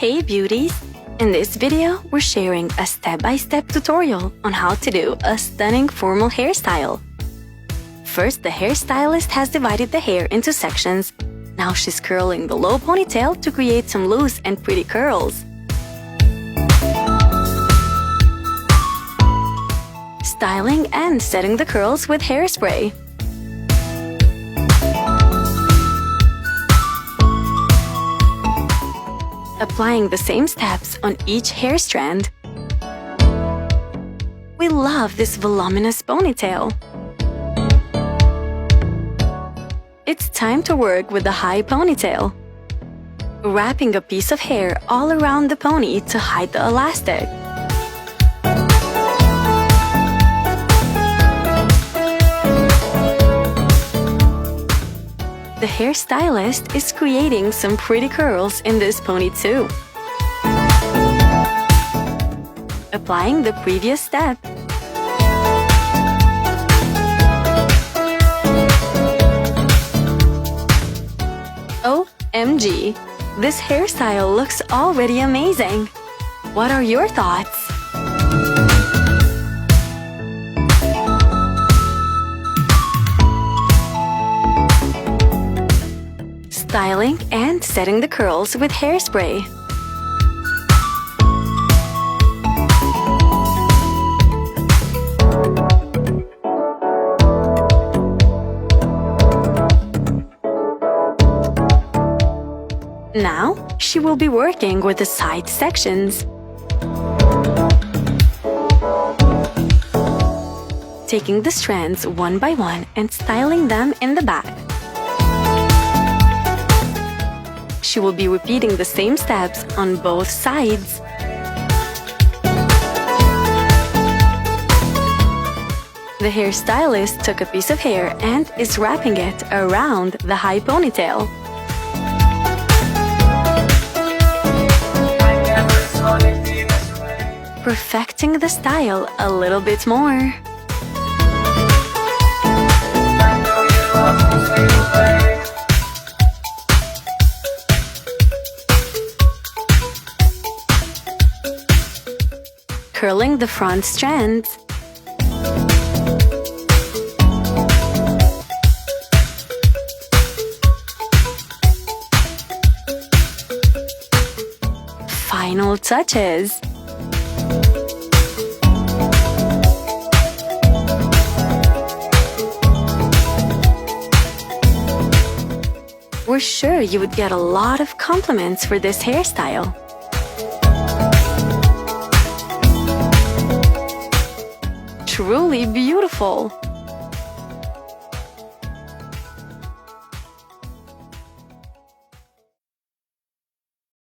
Hey beauties! In this video, we're sharing a step-by-step tutorial on how to do a stunning formal hairstyle. First, the hairstylist has divided the hair into sections. Now she's curling the low ponytail to create some loose and pretty curls. Styling and setting the curls with hairspray. Applying the same steps on each hair strand. We love this voluminous ponytail. It's time to work with the high ponytail. Wrapping a piece of hair all around the pony to hide the elastic. The hairstylist is creating some pretty curls in this pony too. Applying the previous step. OMG! This hairstyle looks already amazing! What are your thoughts? Styling and setting the curls with hairspray. Now, she will be working with the side sections. Taking the strands one by one and styling them in the back. She will be repeating the same steps on both sides. The hairstylist took a piece of hair and is wrapping it around the high ponytail. Perfecting the style a little bit more. Curling the front strands. Final touches. We're sure you would get a lot of compliments for this hairstyle. Truly beautiful!